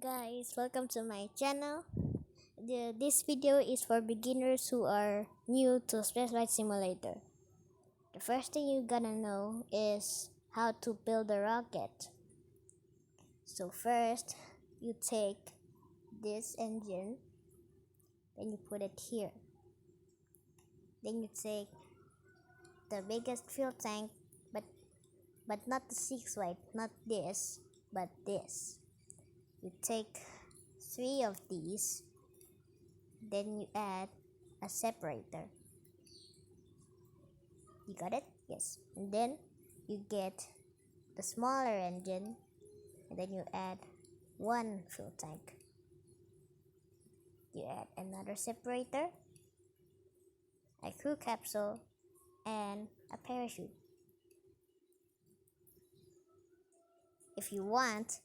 guys, welcome to my channel. This video is for beginners who are new to Spaceflight Simulator. The first thing you gotta know is how to build a rocket. So first, you take this engine, then you put it here. Then you take the biggest fuel tank, but not the 6 wide, not this, but this. You take 3 of these, then you add a separator. You got it? Yes. And then you get the smaller engine, and then you add 1 fuel tank. You add another separator, a crew capsule, and a parachute. If you want,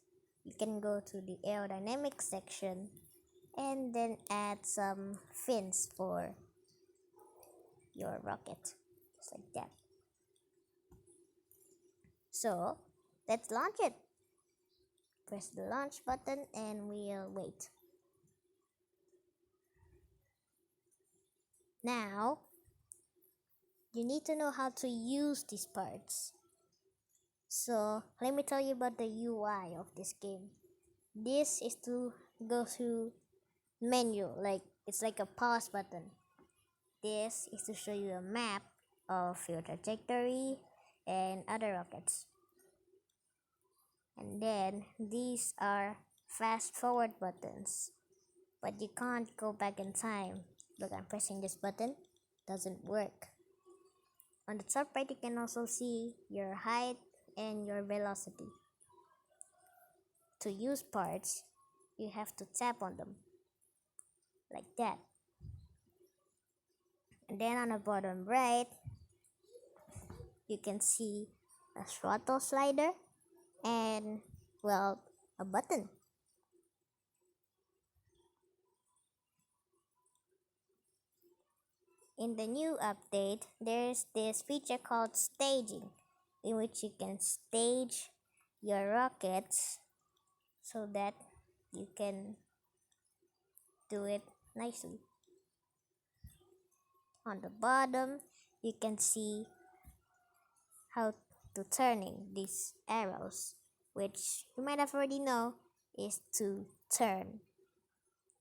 you can go to the aerodynamics section and then add some fins for your rocket, just like that. So let's launch it. Press the launch button and we'll wait. Now you need to know how to use these parts. So let me tell you about the UI of this game. This is to go through menu, like it's like a pause button. This is to show you a map of your trajectory and other rockets. And then these are fast forward buttons, but you can't go back in time. Look, I'm pressing this button, doesn't work. On the top right, you can also see your height and your velocity. To use parts, you have to tap on them, like that. And then on the bottom right, you can see a throttle slider and, well, a button. In the new update, there's this feature called staging, in which you can stage your rockets so that you can do it nicely. On the bottom, you can see how to turning these arrows, which you might have already know is to turn.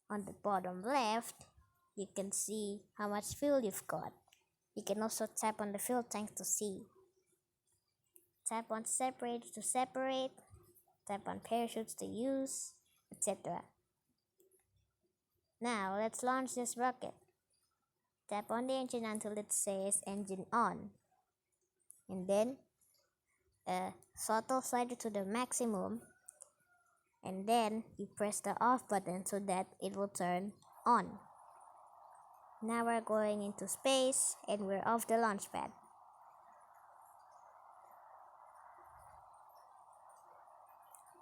On the bottom left, you can see how much fuel you've got. You can also tap on the fuel tank to see. Tap on separate to separate, tap on parachutes to use, etc. Now let's launch this rocket. Tap on the engine until it says engine on. And then throttle slider to the maximum. And then you press the off button so that it will turn on. Now we're going into space and we're off the launch pad.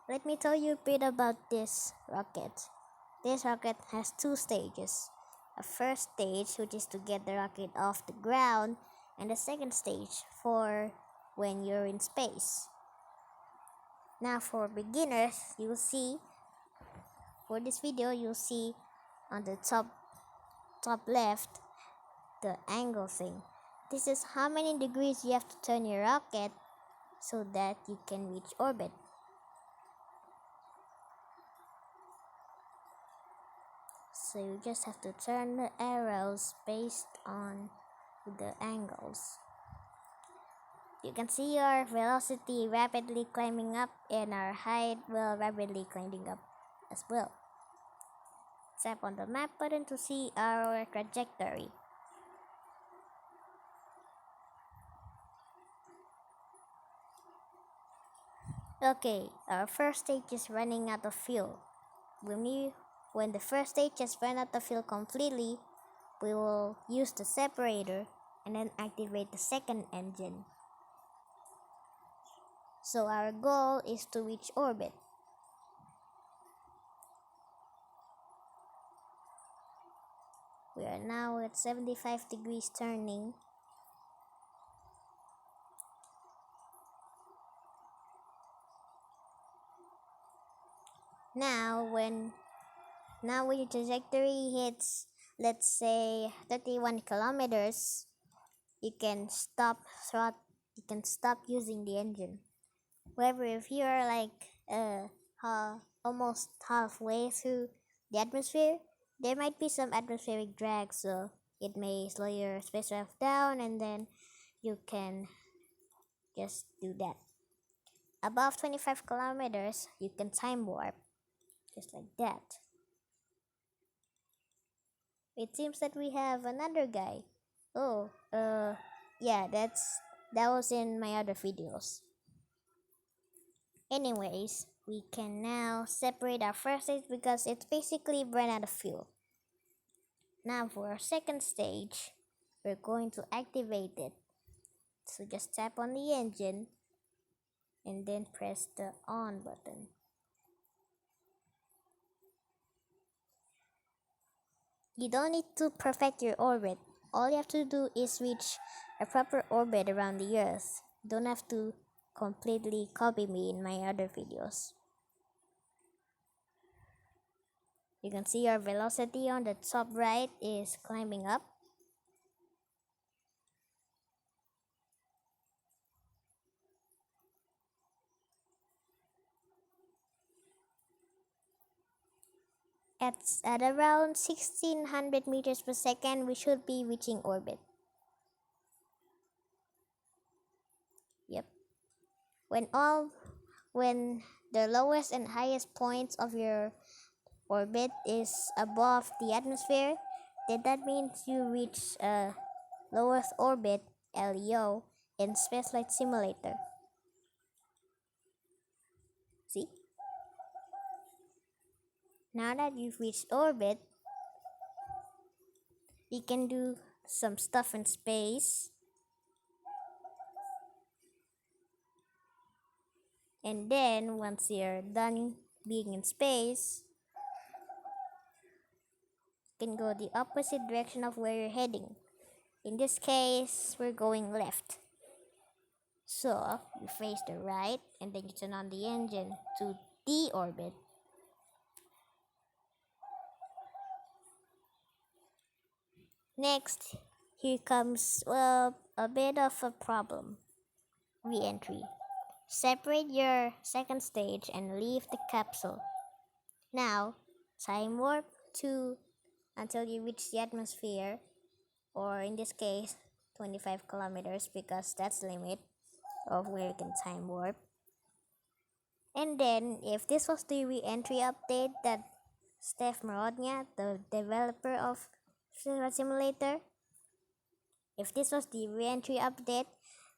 Let me tell you a bit about this rocket. This rocket has 2 stages. A first stage, which is to get the rocket off the ground, and the second stage for when you're in space. Now for beginners, you'll see, for this video, you'll see on the top left, the angle thing. This is how many degrees you have to turn your rocket so that you can reach orbit. So you just have to turn the arrows based on the angles. You can see our velocity rapidly climbing up and our height will rapidly climbing up as well. Tap on the map button to see our trajectory. Okay, our first stage is running out of fuel. When the first stage has run out of fuel completely, we will use the separator and then activate the second engine. So our goal is to reach orbit. We are now at 75 degrees turning. Now when your trajectory hits, let's say 31 kilometers, you can you can stop using the engine. However, if you are like almost halfway through the atmosphere, there might be some atmospheric drag, so it may slow your spacecraft down, and then you can just do that. Above 25 kilometers, you can time warp, just like that. It seems that we have another guy. Oh, yeah, that was in my other videos. Anyways, we can now separate our first stage because it's basically run out of fuel. Now for our second stage, we're going to activate it. So just tap on the engine and then press the on button. You don't need to perfect your orbit. All you have to do is reach a proper orbit around the Earth. You don't have to completely copy me in my other videos. You can see our velocity on the top right is climbing up. At around 1600 meters per second, we should be reaching orbit. Yep. When the lowest and highest points of your orbit is above the atmosphere, then that means you reach lowest orbit (LEO) in Spaceflight Simulator. See? Now that you've reached orbit, you can do some stuff in space. And then once you're done being in space, you can go the opposite direction of where you're heading. In this case, we're going left. So you face the right and then you turn on the engine to deorbit. Next, here comes a bit of a problem. Re-entry. Separate your second stage and leave the capsule. Now, time warp to until you reach the atmosphere, or in this case, 25 kilometers because that's the limit of where you can time warp. And then, if this was the re-entry update that Steph Marodnia, the developer of Spaceflight Simulator, if this was the re-entry update,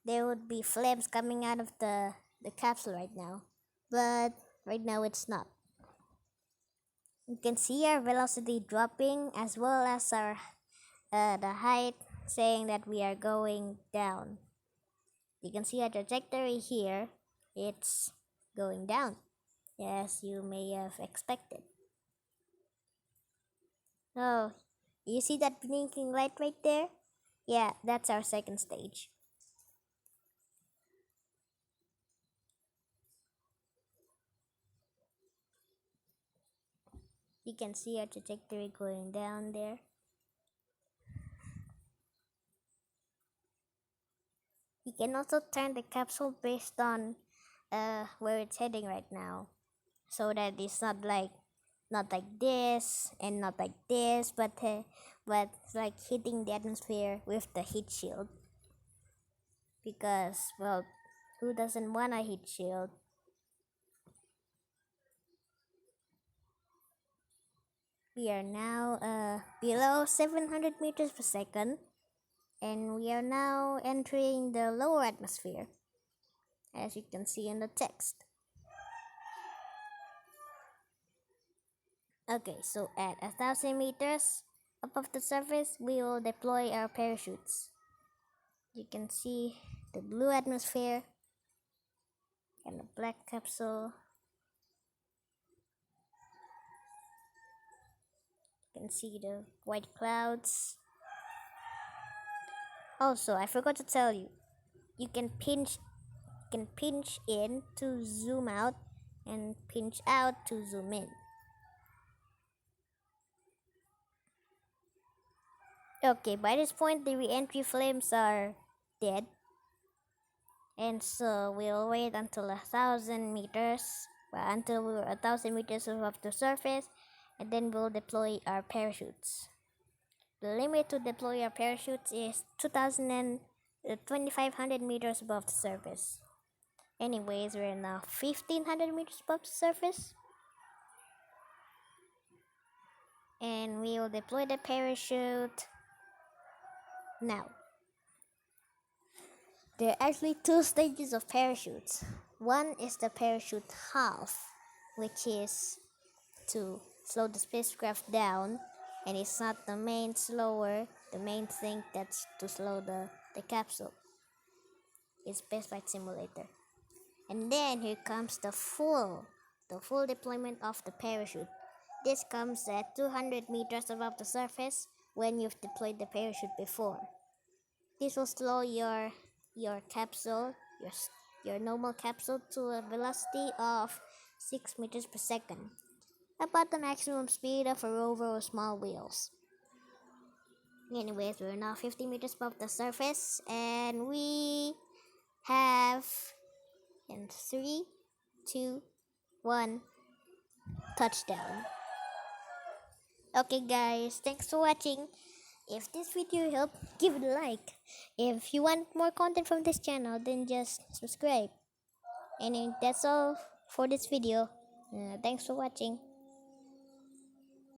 there would be flames coming out of the capsule right now. But right now it's not. You can see our velocity dropping as well as our the height saying that we are going down. You can see our trajectory here. It's going down, as you may have expected. Oh, you see that blinking light right there? Yeah, that's our second stage. You can see our trajectory going down there. You can also turn the capsule based on where it's heading right now, so that it's not like this and not like this, but like hitting the atmosphere with the heat shield. Because well, who doesn't want a heat shield? We are now below 700 meters per second, and we are now entering the lower atmosphere, as you can see in the text. Okay, so at 1000 meters above the surface, we will deploy our parachutes. You can see the blue atmosphere and the black capsule. You can see the white clouds. Also, I forgot to tell you, you can pinch in to zoom out and pinch out to zoom in. Okay, by this point the re-entry flames are dead, and so we'll wait until 1,000 meters, until we're 1,000 meters above the surface, and then we'll deploy our parachutes. The limit to deploy our parachutes is 2,500 meters above the surface. Anyways, we're now 1,500 meters above the surface, and we will deploy the parachute now. There are actually two stages of parachutes. One is the parachute half, which is to slow the spacecraft down, and it's not the main slower. The main thing that's to slow the capsule is Spaceflight Simulator. And then here comes the full deployment of the parachute. This comes at 200 meters above the surface when you've deployed the parachute before. This will slow your capsule, your normal capsule, to a velocity of 6 meters per second, about the maximum speed of a rover or small wheels. Anyways, we're now 50 meters above the surface, and we have in 3, 2, 1, touchdown. Okay guys, thanks for watching. If this video helped, give it a like. If you want more content from this channel, then just subscribe. And that's all for this video. Thanks for watching.